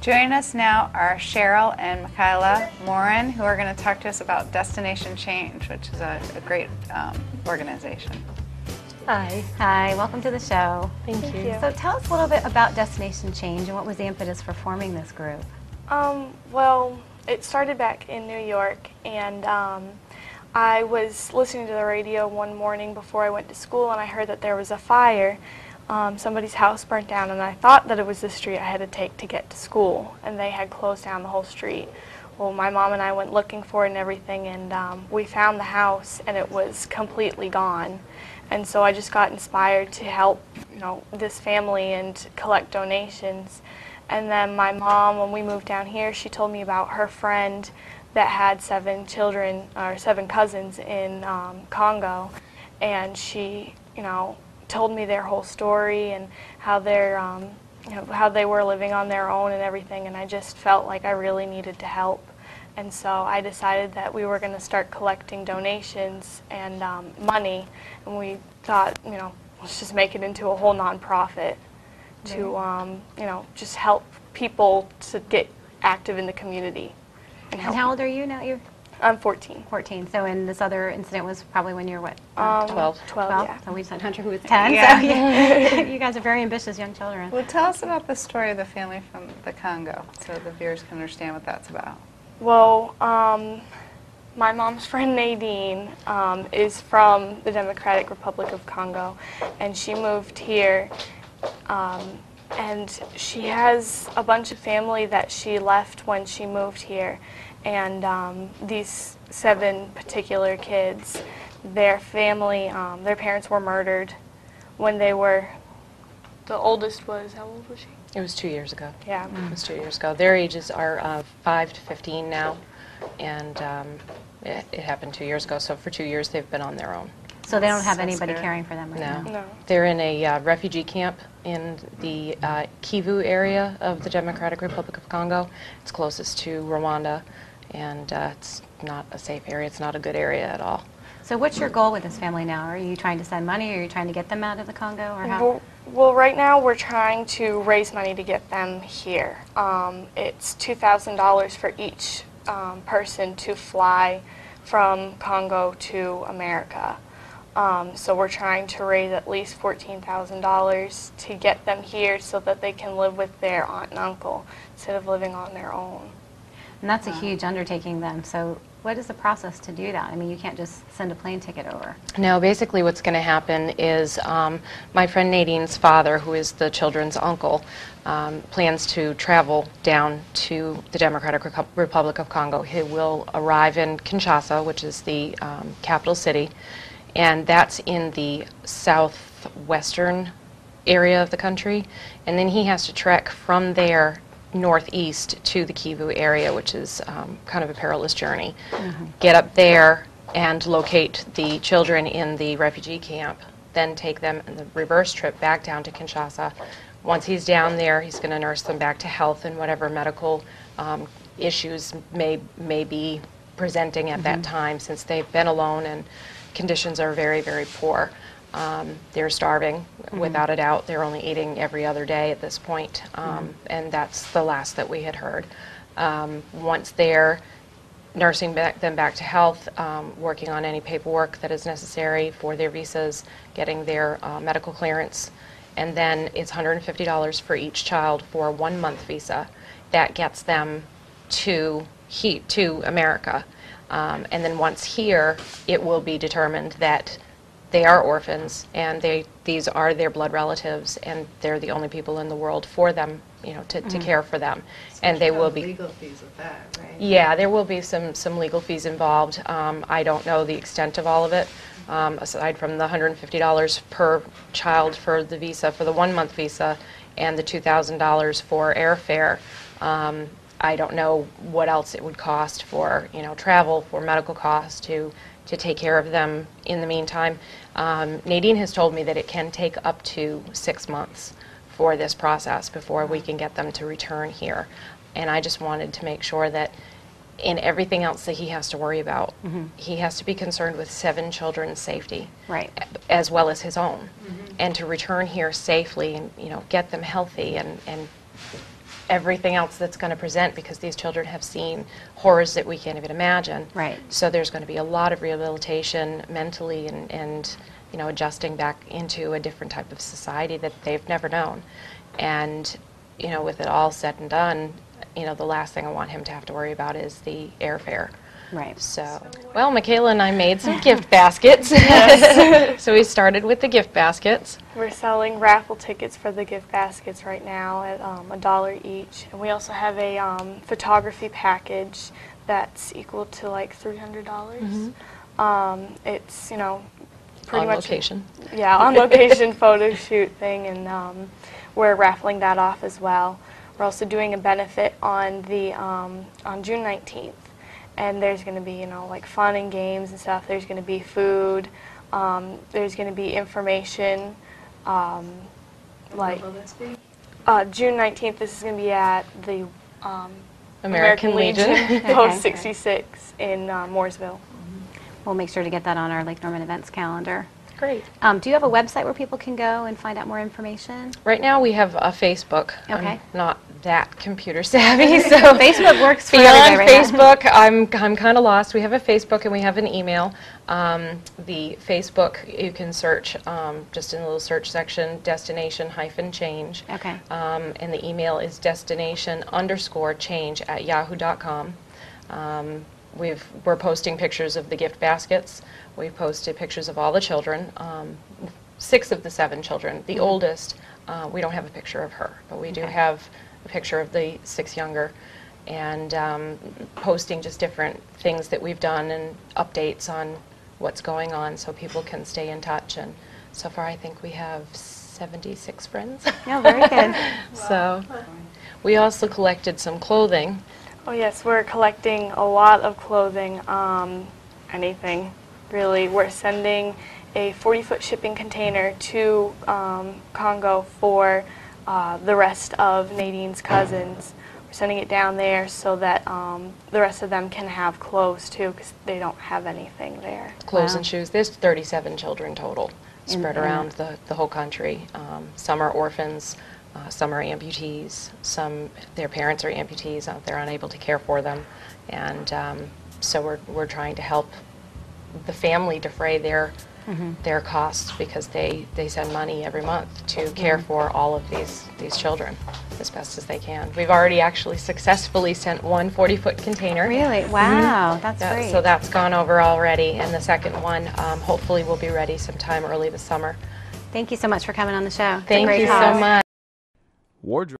Joining us now are Cheryl and Michaela Morin, who are going to talk to us about Destination Change, which is a great organization. Hi. Hi, welcome to the show. Thank you. So tell us a little bit about Destination Change and what was the impetus for forming this group? Well, it started back in New York, and I was listening to the radio one morning before I went to school, and I heard that there was a fire. Somebody's house burnt down, and I thought that it was the street I had to take to get to school, and they had closed down the whole street. Well, my mom and I went looking for it and everything, and we found the house, and it was completely gone. And so I just got inspired to help, this family and collect donations. And then my mom, when we moved down here, she told me about her friend that had 7 children, or 7 cousins in Congo, and she, told me their whole story and how they're, how they were living on their own and everything, and I just felt like I really needed to help. And so I decided that we were going to start collecting donations and money, and we thought, let's just make it into a whole nonprofit to, just help people to get active in the community. And how old are you now? I'm 14. 14. So, and this other incident was probably when you were what? 12. 12, yeah. So we just had Hunter who was 10. Yeah. So you guys are very ambitious young children. Well, tell us about the story of the family from the Congo so the viewers can understand what that's about. Well, my mom's friend Nadine is from the Democratic Republic of Congo, and she moved here, and she has a bunch of family that she left when she moved here. And these 7 particular kids, their family, their parents were murdered when they were, the oldest was, how old was she? It was 2 years ago. Yeah. It was 2 years ago. Their ages are 5 to 15 now, and it happened 2 years ago, so for 2 years they've been on their own. So they don't have So anybody scary. caring for them right now? No. They're in a refugee camp in the Kivu area of the Democratic Republic of Congo. It's closest to Rwanda, and it's not a safe area. It's not a good area at all. So what's your goal with this family now? Are you trying to send money, or are you trying to get them out of the Congo, or how? Well, right now we're trying to raise money to get them here. It's $2,000 for each person to fly from Congo to America. So we're trying to raise at least $14,000 to get them here so that they can live with their aunt and uncle instead of living on their own. And that's a huge undertaking then. So what is the process to do that? I mean, you can't just send a plane ticket over. No, basically what's going to happen is my friend Nadine's father, who is the children's uncle, plans to travel down to the Democratic Republic of Congo. He will arrive in Kinshasa, which is the capital city, and that's in the southwestern area of the country. And then he has to trek from there northeast to the Kivu area, which is kind of a perilous journey. Get up there and locate the children in the refugee camp, then take them in the reverse trip back down to Kinshasa. Once he's down there, he's going to nurse them back to health and whatever medical issues may be presenting at that time, since they've been alone and conditions are very, very poor. They're starving, without a doubt. They're only eating every other day at this point, and that's the last that we had heard. Once they're nursing them back to health, working on any paperwork that is necessary for their visas, getting their medical clearance, and then it's $150 for each child for a 1-month visa. That gets them to America. And then once here, it will be determined that they are orphans, and these are their blood relatives, and they're the only people in the world for them, to care for them. So and they will be legal fees with that, right? Yeah, there will be some legal fees involved. I don't know the extent of all of it, aside from the $150 per child for the visa, for the 1-month visa, and the $2,000 for airfare. I don't know what else it would cost for travel, for medical costs, to take care of them in the meantime. Nadine has told me that it can take up to 6 months for this process before we can get them to return here. And I just wanted to make sure that in everything else that he has to worry about, he has to be concerned with 7 children's safety, Right. as well as his own, and to return here safely and get them healthy and everything else that's going to present, because these children have seen horrors that we can't even imagine. Right. So there's going to be a lot of rehabilitation mentally and you know, adjusting back into a different type of society that they've never known. And you know, with it all said and done, you know, the last thing I want him to have to worry about is the airfare. Right. So, well, Michaela and I made some gift baskets. So we started with the gift baskets. We're selling raffle tickets for the gift baskets right now at $1 each. And we also have a photography package that's equal to like $300. It's, you know, pretty On much location. Yeah, on location photo shoot thing, and we're raffling that off as well. We're also doing a benefit on the on June 19th, and there's going to be, you know, like fun and games and stuff. There's going to be food. There's going to be information. Like Will this be? June 19th, this is going to be at the American Legion. Post 66 in Mooresville. We'll make sure to get that on our Lake Norman events calendar. Great. Do you have a website where people can go and find out more information? Right now we have a Facebook. Okay. I'm not that computer savvy, so Facebook works for beyond everybody right now. Facebook, I'm kind of lost. We have a Facebook and we have an email. The Facebook, you can search just in the little search section, Destination-Change. Okay. And the email is destination_change@yahoo.com. We're posting pictures of the gift baskets. We've posted pictures of all the children, 6 of the 7 children. The oldest, we don't have a picture of her, but we do have a picture of the 6 younger, and posting just different things that we've done and updates on what's going on so people can stay in touch. And so far I think we have 76 friends. Yeah, very good. So we also collected some clothing. Oh yes, we're collecting a lot of clothing, anything really. We're sending a 40-foot shipping container to Congo for the rest of Nadine's cousins. We're sending it down there so that the rest of them can have clothes too, because they don't have anything there. Clothes Wow. and shoes. There's 37 children total spread around the whole country. Some are orphans, some are amputees, some their parents are amputees, they're unable to care for them, and so we're trying to help the family defray their costs, because they send money every month to care for all of these children as best as they can. We've already actually successfully sent one 40-foot container. Really? Wow, that's Yeah, great. so that's gone over already, and the second one hopefully will be ready sometime early this summer. Thank you so much for coming on the show. It's a Thank great you cause. so much. Wardrobe